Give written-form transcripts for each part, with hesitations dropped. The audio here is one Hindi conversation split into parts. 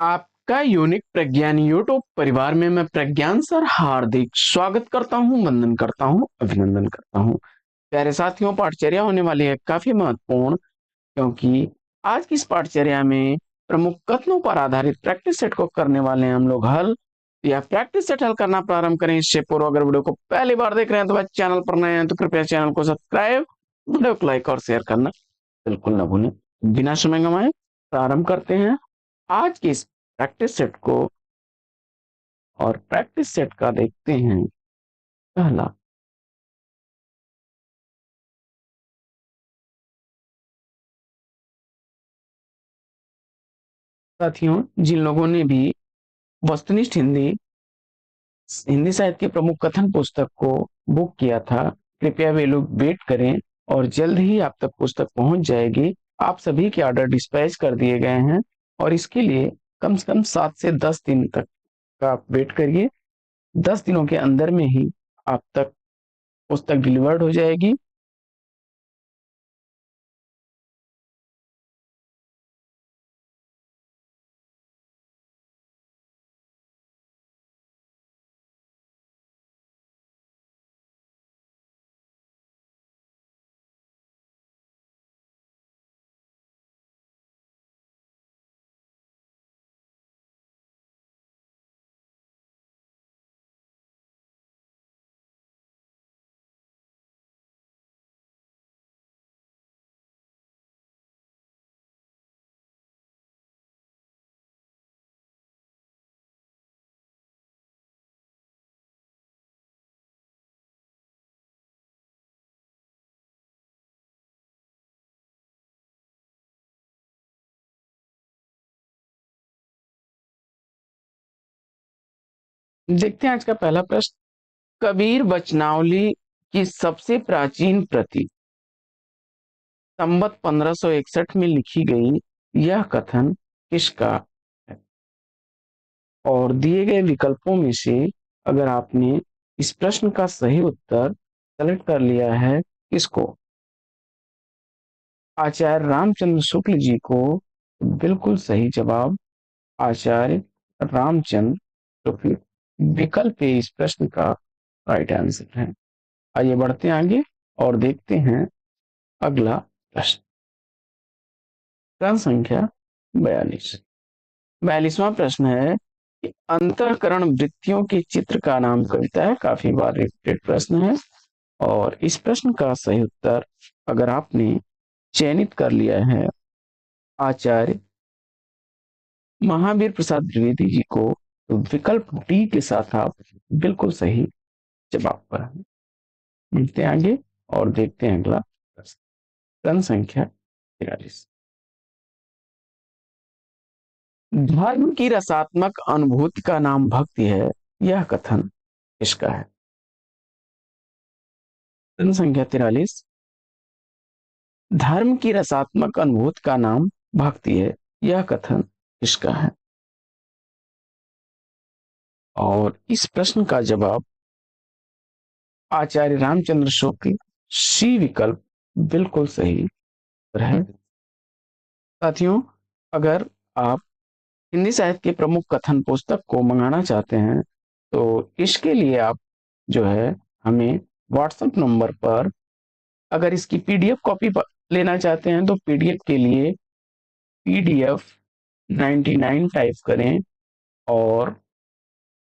आपका यूनिक प्रज्ञान यूट्यूब परिवार में मैं प्रज्ञान सर हार्दिक स्वागत करता हूं, वंदन करता हूं, अभिनंदन करता हूं। प्यारे साथियों, पाठचर्या होने वाली है काफी महत्वपूर्ण, क्योंकि आज की इस पाठचर्या में प्रमुख कथनों पर आधारित प्रैक्टिस सेट को करने वाले हैं हम लोग हल। या प्रैक्टिस सेट हल करना प्रारंभ करें इससे पूर्व अगर वीडियो को पहली बार देख रहे हैं तो वह चैनल पर नए हैं तो कृपया चैनल को सब्सक्राइब, वीडियो को लाइक और शेयर करना बिल्कुल ना भूलें। बिना समय गंवाए प्रारंभ करते हैं आज के इस प्रैक्टिस सेट को। और प्रैक्टिस सेट का देखते हैं पहला। साथियों, जिन लोगों ने भी वस्तुनिष्ठ हिंदी हिंदी साहित्य के प्रमुख कथन पुस्तक को बुक किया था, कृपया वे लोग वेट करें और जल्द ही आप तक पुस्तक पहुंच जाएगी। आप सभी के ऑर्डर डिस्पैच कर दिए गए हैं और इसके लिए कम से कम 7 से 10 दिन तक का आप वेट करिए। 10 दिनों के अंदर में ही आप तक पुस्तक डिलीवर्ड हो जाएगी। देखते हैं आज का पहला प्रश्न। कबीर वचनावली की सबसे प्राचीन प्रति संवत 1561 में लिखी गई, यह कथन किसका है? और दिए गए विकल्पों में से अगर आपने इस प्रश्न का सही उत्तर सेलेक्ट कर लिया है, किसको? आचार्य रामचंद्र शुक्ल जी को। बिल्कुल सही जवाब आचार्य रामचंद्र शुक्ल विकल्प ए इस प्रश्न का राइट आंसर है। आइए बढ़ते हैं आगे और देखते हैं अगला प्रश्न। प्रश्न संख्या 42। 42वां प्रश्न है कि अंतःकरण वृत्तियों के चित्र का नाम कविता है। काफी बार रिपीटेड प्रश्न है और इस प्रश्न का सही उत्तर अगर आपने चयनित कर लिया है आचार्य महावीर प्रसाद द्विवेदी जी को, तो विकल्प डी के साथ आप बिल्कुल सही जवाब पर हैं। मिलते हैं आगे और देखते हैं अगला प्रश्न। प्रश्न संख्या 43। धर्म की रसात्मक अनुभूति का नाम भक्ति है, यह कथन किसका है? प्रश्न संख्या 43। धर्म की रसात्मक अनुभूति का नाम भक्ति है, यह कथन किसका है? और इस प्रश्न का जवाब आचार्य रामचंद्र शुक्ल सी विकल्प बिल्कुल सही है। साथियों, अगर आप हिंदी साहित्य के प्रमुख कथन पुस्तक को मंगाना चाहते हैं तो इसके लिए आप जो है हमें व्हाट्सएप नंबर पर, अगर इसकी पीडीएफ कॉपी लेना चाहते हैं तो पीडीएफ के लिए पीडीएफ 99 टाइप करें, और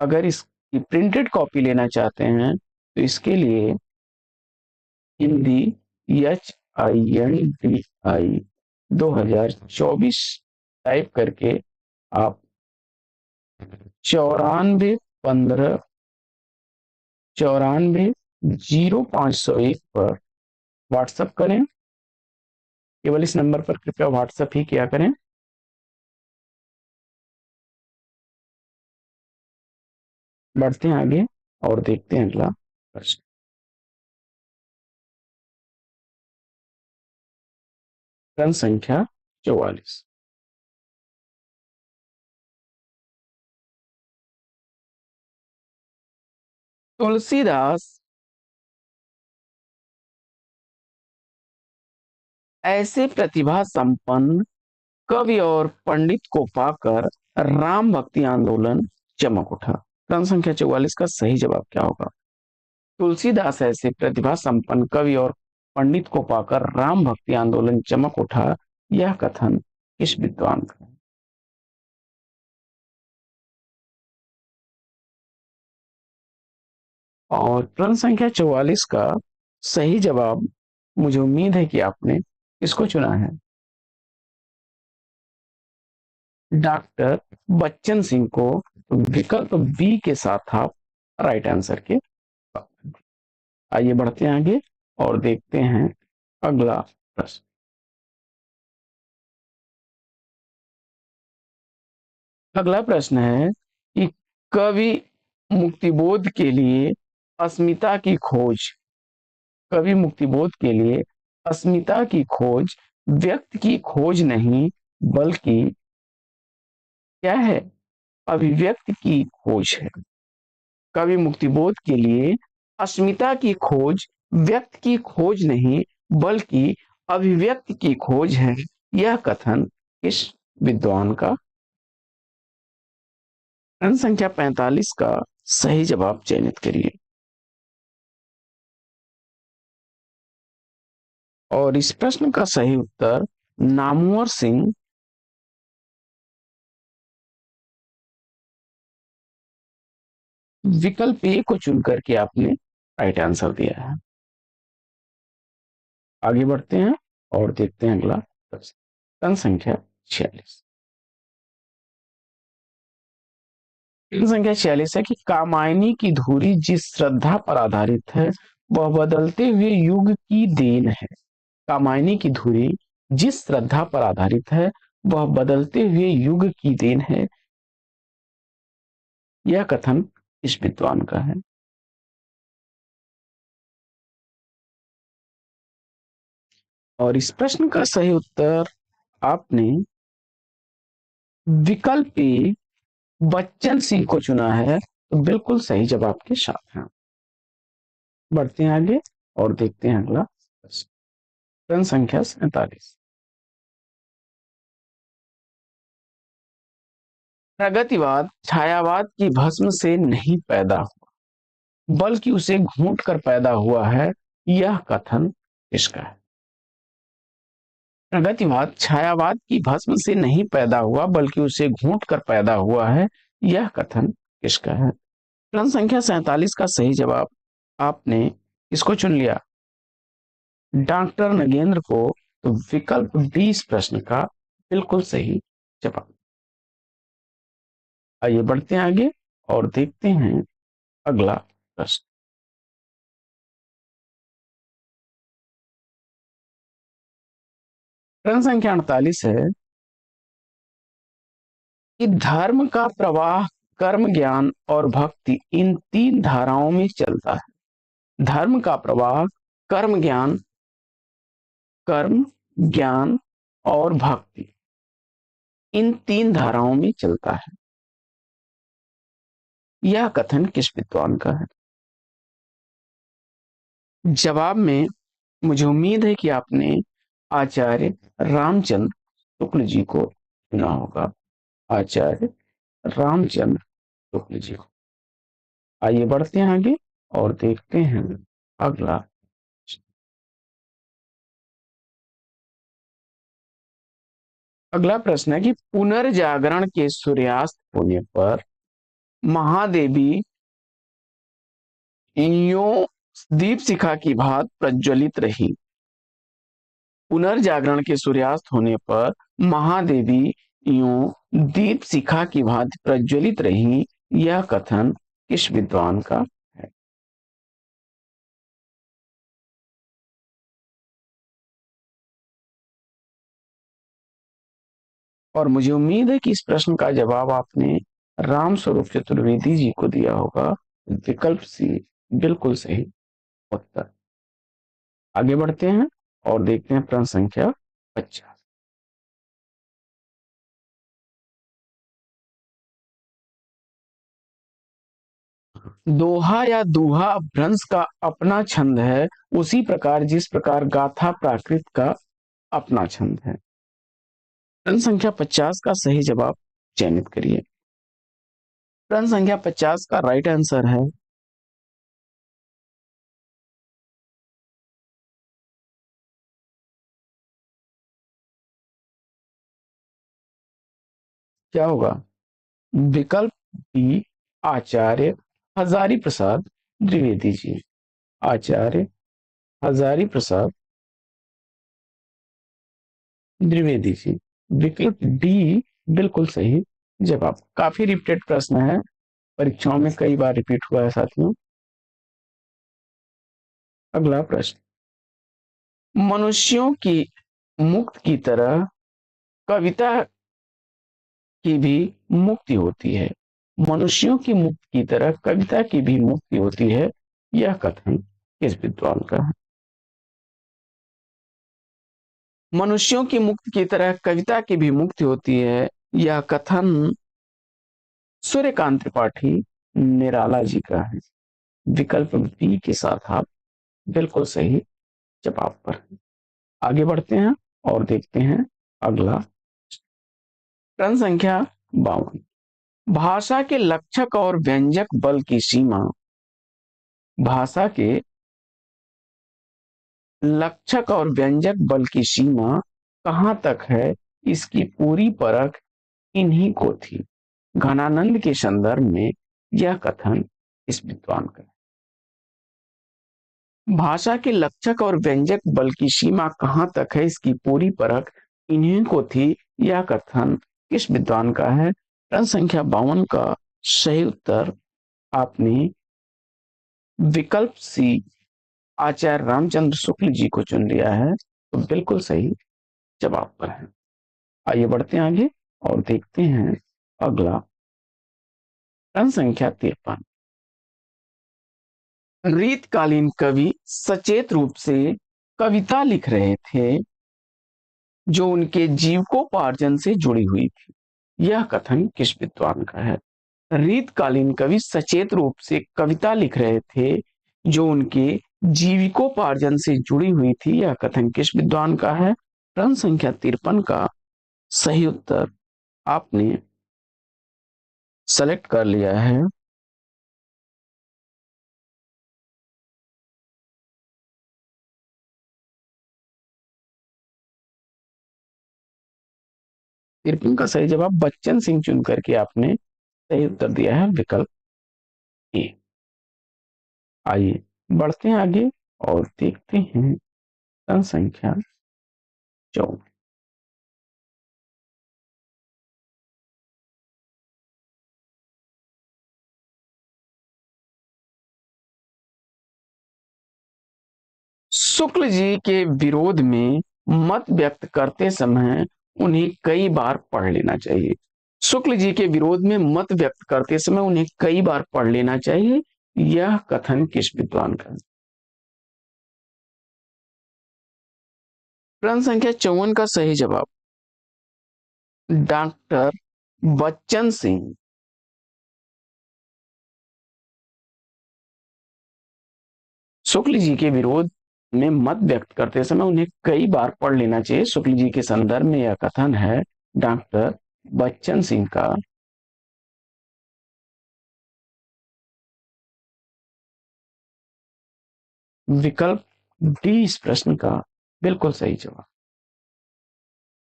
अगर इसकी प्रिंटेड कॉपी लेना चाहते हैं तो इसके लिए हिंदी HINDI 2024 टाइप करके आप 9415 940501 पर व्हाट्सएप करें। केवल इस नंबर पर कृपया व्हाट्सएप ही किया करें। बढ़ते हैं आगे और देखते हैं अगला प्रश्न। प्रश्न संख्या 44। तुलसीदास ऐसे प्रतिभा संपन्न कवि और पंडित को पाकर राम भक्ति आंदोलन चमक उठा। प्रश्न संख्या 44 का सही जवाब क्या होगा? तुलसीदास ऐसे प्रतिभा संपन्न कवि और पंडित को पाकर राम भक्ति आंदोलन चमक उठा, यह कथन किस विद्वान का है? और प्रश्न संख्या 44 का सही जवाब, मुझे उम्मीद है कि आपने इसको चुना है, डॉक्टर बच्चन सिंह को। विकल्प बी के साथ आप राइट आंसर के। आइए बढ़ते हैं आगे और देखते हैं अगला प्रश्न। अगला प्रश्न है कि कवि मुक्तिबोध के लिए अस्मिता की खोज, कवि मुक्तिबोध के लिए अस्मिता की खोज व्यक्ति की खोज नहीं बल्कि क्या है? अभिव्यक्ति की खोज है। कवि मुक्तिबोध के लिए अस्मिता की खोज व्यक्ति की खोज नहीं बल्कि अभिव्यक्ति की खोज है, यह कथन किस विद्वान का? प्रश्न संख्या 45 का सही जवाब चयनित करिए। और इस प्रश्न का सही उत्तर नामवर सिंह विकल्प ए को चुन करके आपने राइट आंसर दिया है। आगे बढ़ते हैं और देखते हैं अगला प्रश्न संख्या 46। संख्या 46 है कि कामायनी की धुरी जिस श्रद्धा पर आधारित है वह बदलते हुए युग की देन है। कामायनी की धुरी जिस श्रद्धा पर आधारित है वह बदलते हुए युग की देन है, यह कथन इस विद्वान का है। और इस प्रश्न का सही उत्तर आपने विकल्प ए बच्चन सिंह को चुना है, तो बिल्कुल सही जवाब के साथ हैं। बढ़ते हैं आगे और देखते हैं अगला प्रश्न संख्या 47। प्रगतिवाद छायावाद की भस्म से नहीं पैदा हुआ बल्कि उसे घूंट कर पैदा हुआ है, यह कथन किसका है? प्रगतिवाद छायावाद की भस्म से नहीं पैदा हुआ बल्कि उसे घूंट कर पैदा हुआ है, यह कथन किसका है? प्रश्न संख्या 47 का सही जवाब आपने इसको चुन लिया, डॉक्टर नगेंद्र को। तो विकल्प 20 प्रश्न का बिल्कुल सही जवाब। आइए बढ़ते हैं आगे और देखते हैं अगला प्रश्न। प्रश्न संख्या 48 है कि धर्म का प्रवाह कर्म ज्ञान और भक्ति इन तीन धाराओं में चलता है। धर्म का प्रवाह कर्म ज्ञान और भक्ति इन तीन धाराओं में चलता है, यह कथन किस विद्वान का है? जवाब में मुझे उम्मीद है कि आपने आचार्य रामचंद्र शुक्ल जी को सुना होगा, आचार्य रामचंद्र शुक्ल जी को। आइए बढ़ते हैं आगे और देखते हैं अगला। अगला प्रश्न है कि पुनर्जागरण के सूर्यास्त होने पर महादेवी यों दीप शिखा की भांति प्रज्वलित रही। पुनर्जागरण के सूर्यास्त होने पर महादेवी यों दीप शिखा की भांति प्रज्वलित रही, यह कथन किस विद्वान का है? और मुझे उम्मीद है कि इस प्रश्न का जवाब आपने राम स्वरूप चतुर्वेदी जी को दिया होगा। विकल्प सी बिल्कुल सही उत्तर। आगे बढ़ते हैं और देखते हैं प्रश्न संख्या 50। दोहा या दूहा अपभ्रंश का अपना छंद है, उसी प्रकार जिस प्रकार गाथा प्राकृत का अपना छंद है। प्रश्न संख्या 50 का सही जवाब चयनित करिए। प्रश्न संख्या 50 का राइट आंसर है क्या होगा? विकल्प बी, आचार्य हजारी प्रसाद द्विवेदी जी। आचार्य हजारी प्रसाद द्विवेदी जी। विकल्प डी बिल्कुल सही जवाब। काफी रिपीटेड प्रश्न है, परीक्षाओं में कई बार रिपीट हुआ है साथियों। अगला प्रश्न, मनुष्यों की मुक्त की तरह कविता की भी मुक्ति होती है। मनुष्यों की मुक्त की तरह कविता की भी मुक्ति होती है, यह कथन किस विद्वान का है? मनुष्यों की मुक्ति की तरह कविता की भी मुक्ति होती है, यह कथन सूर्यकांत त्रिपाठी निराला जी का है। विकल्प बी के साथ आप बिल्कुल सही जवाब पर। आगे बढ़ते हैं और देखते हैं अगला प्रश्न संख्या 52। भाषा के लक्षक और व्यंजक बल की सीमा, भाषा के लक्षक और व्यंजक बल की सीमा कहां तक है, इसकी पूरी परख इन्हीं को थी। घनानंद के संदर्भ में यह कथन इस विद्वान का। भाषा के लक्षक और व्यंजक बल की सीमा कहां तक है, इसकी पूरी परख इन्हीं को थी, यह कथन किस विद्वान का है? प्रश्न संख्या 52 का सही उत्तर आपने विकल्प सी, आचार्य रामचंद्र शुक्ल जी को चुन लिया है, तो बिल्कुल सही जवाब पर है। आइए बढ़ते हैं आगे और देखते हैं अगला प्रश्न संख्या 53। रीतकालीन कवि सचेत रूप से कविता लिख रहे थे जो उनके जीविकोपार्जन से जुड़ी हुई थी, यह कथन किस विद्वान का है? रीतकालीन कवि सचेत रूप से कविता लिख रहे थे जो उनके जीविकोपार्जन से जुड़ी हुई थी, यह कथन किस विद्वान का है? प्रश्न संख्या 53 का सही उत्तर आपने सेलेक्ट कर लिया है तिरपन का सही जवाब बच्चन सिंह चुन करके आपने सही उत्तर दिया है विकल्प ए। आइए बढ़ते हैं आगे और देखते हैं प्रश्न संख्या 54। शुक्ल जी के विरोध में मत व्यक्त करते समय उन्हें कई बार पढ़ लेना चाहिए। शुक्ल जी के विरोध में मत व्यक्त करते समय उन्हें कई बार पढ़ लेना चाहिए, यह कथन किस विद्वान का? प्रश्न संख्या 54 का सही जवाब डॉक्टर बच्चन सिंह। शुक्ल जी के विरोध में मत व्यक्त करते समय उन्हें कई बार पढ़ लेना चाहिए, शुक्ल जी के संदर्भ में यह कथन है डॉक्टर बच्चन सिंह का। विकल्प डी इस प्रश्न का बिल्कुल सही जवाब।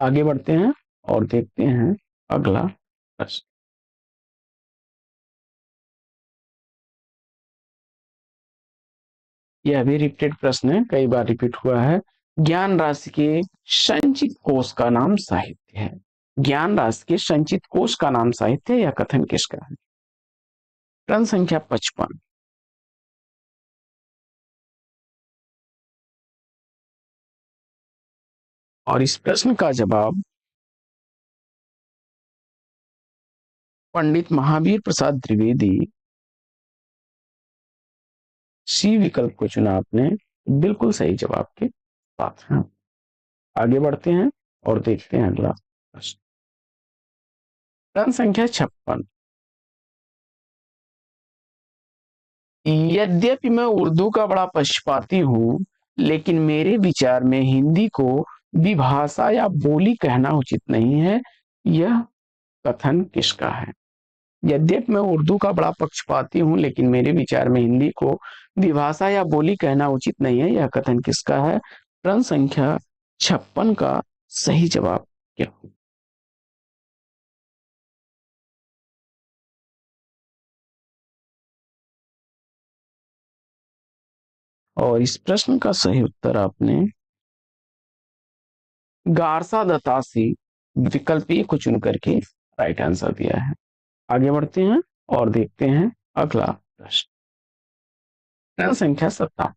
आगे बढ़ते हैं और देखते हैं अगला प्रश्न। यह भी रिपीटेड प्रश्न है, कई बार रिपीट हुआ है। ज्ञान राशि के संचित कोष का नाम साहित्य है। ज्ञान राशि के संचित कोष का नाम साहित्य, यह कथन किसका है? प्रश्न संख्या 55। और इस प्रश्न का जवाब पंडित महावीर प्रसाद द्विवेदी, सी विकल्प को चुना आपने, बिल्कुल सही जवाब के साथ हैं। आगे बढ़ते हैं और देखते हैं अगला प्रश्न। प्रश्न संख्या 56। यद्यपि मैं उर्दू का बड़ा पक्षपाती हूं, लेकिन मेरे विचार में हिंदी को विभाषा या बोली कहना उचित नहीं है, यह कथन किसका है? यद्यपि मैं उर्दू का बड़ा पक्षपाती हूं, लेकिन मेरे विचार में हिंदी को विभाषा या बोली कहना उचित नहीं है, यह कथन किसका है? प्रश्न संख्या 56 का सही जवाब क्या होगा? और इस प्रश्न का सही उत्तर आपने गारसा दतासी विकल्प ए को चुन करके राइट आंसर दिया है। आगे बढ़ते हैं और देखते हैं अगला प्रश्न। प्रश्न संख्या 57।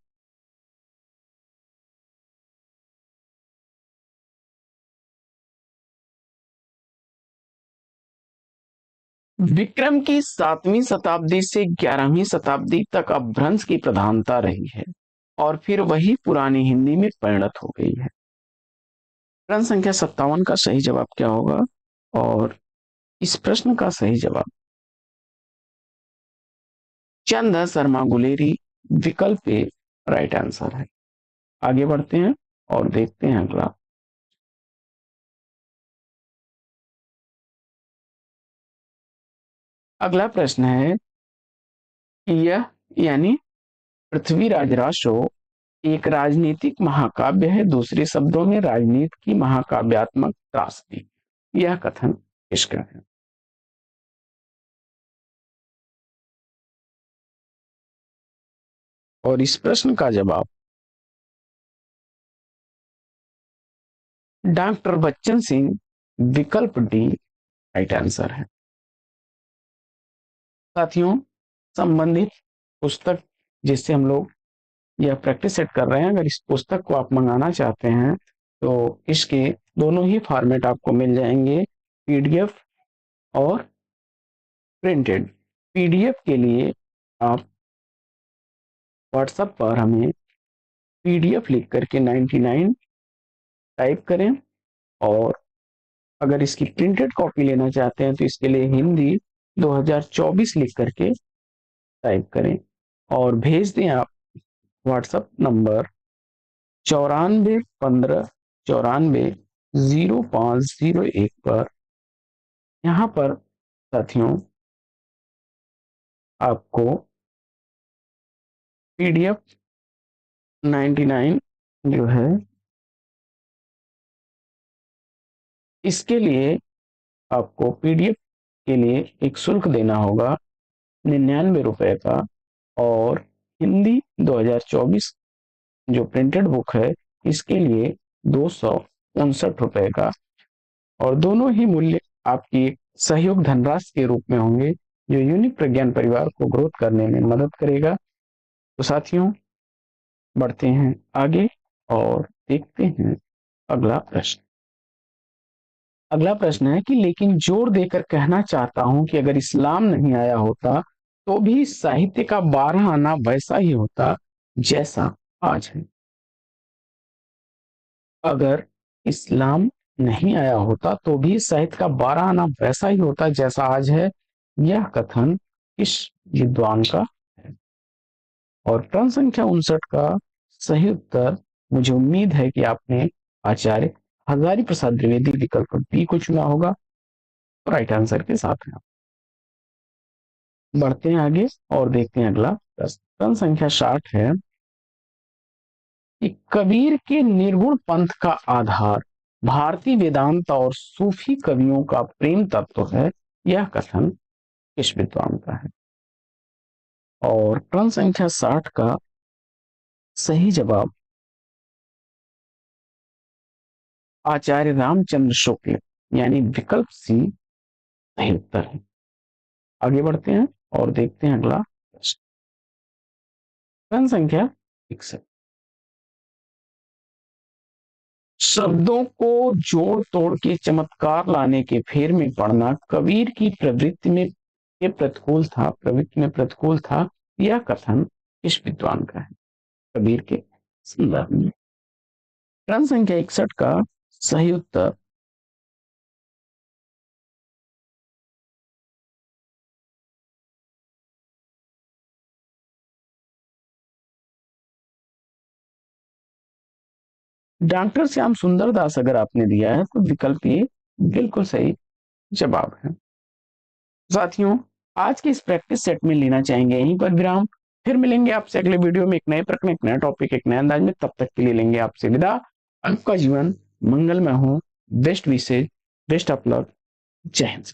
विक्रम की 7वीं शताब्दी से 11वीं शताब्दी तक अपभ्रंश की प्रधानता रही है और फिर वही पुरानी हिंदी में परिणत हो गई है। प्रश्न संख्या 57 का सही जवाब क्या होगा? और इस प्रश्न का सही जवाब चंद शर्मा गुलेरी विकल्प ए राइट आंसर है। आगे बढ़ते हैं और देखते हैं अगला। अगला प्रश्न है, यह यानी पृथ्वीराज रासो एक राजनीतिक महाकाव्य है, दूसरे शब्दों में राजनीति की महाकाव्यात्मक त्रासदी, यह कथन किसका है? और इस प्रश्न का जवाब डॉक्टर बच्चन सिंह विकल्प डी राइट आंसर है। साथियों, संबंधित पुस्तक जिससे हम लोग यह प्रैक्टिस सेट कर रहे हैं, अगर इस पुस्तक को आप मंगाना चाहते हैं तो इसके दोनों ही फॉर्मेट आपको मिल जाएंगे, पीडीएफ और प्रिंटेड। पीडीएफ के लिए आप व्हाट्सएप पर हमें पीडीएफ लिख करके 99 टाइप करें, और अगर इसकी प्रिंटेड कॉपी लेना चाहते हैं तो इसके लिए हिंदी 2024 लिख करके टाइप करें और भेज दें आप व्हाट्सएप नंबर 9415940501 पर। यहाँ पर साथियों आपको पीडीएफ 99 जो है इसके लिए आपको पीडीएफ के लिए एक शुल्क देना होगा 99 रुपए का, और हिंदी 2024 जो प्रिंटेड बुक है इसके लिए 259 रुपए का, और दोनों ही मूल्य आपकी सहयोग धनराशि के रूप में होंगे जो यूनिक प्रज्ञान परिवार को ग्रोथ करने में मदद करेगा। तो साथियों, बढ़ते हैं आगे और देखते हैं अगला प्रश्न। अगला प्रश्न है कि लेकिन जोर देकर कहना चाहता हूं कि अगर इस्लाम नहीं आया होता तो भी साहित्य का 12 आना वैसा ही होता जैसा आज है। अगर इस्लाम नहीं आया होता तो भी साहित्य का 12 आना वैसा ही होता जैसा आज है, यह कथन किस विद्वान का है? और प्रश्न संख्या 59 का सही उत्तर, मुझे उम्मीद है कि आपने आचार्य हजारी प्रसाद द्विवेदी विकल्प बी को चुना होगा राइट आंसर के साथ में। बढ़ते हैं आगे और देखते हैं अगला प्रश्न। प्रश्न संख्या 60 है कि कबीर के निर्गुण पंथ का आधार भारतीय वेदांत और सूफी कवियों का प्रेम तत्व है, यह कथन किस विद्वान का है? और प्रश्न संख्या 60 का सही जवाब आचार्य रामचंद्र शुक्ल यानी विकल्प सी सही उत्तर है। आगे बढ़ते हैं और देखते हैं अगला प्रश्न। प्रश्न संख्या 61। शब्दों को जोड़ तोड़ के चमत्कार लाने के फेर में पड़ना कबीर की प्रवृत्ति में के प्रतिकूल था, प्रवृत्ति में प्रतिकूल था, यह कथन किस विद्वान का है? कबीर के संदर्भ में। प्रश्न संख्या 61 का सही उत्तर डॉक्टर श्याम सुंदर दास अगर आपने दिया है तो विकल्प ये बिल्कुल सही जवाब है। साथियों, आज के इस प्रैक्टिस सेट में लेना चाहेंगे यहीं पर विराम। फिर मिलेंगे आपसे अगले वीडियो में एक नए प्रश्न, एक नया टॉपिक, एक नए अंदाज में। तब तक के लिए लेंगे आपसे विदा। आपका जीवन मंगलमय हो। बेस्ट विशेष, बेस्ट ऑफ लक। जय हिंद।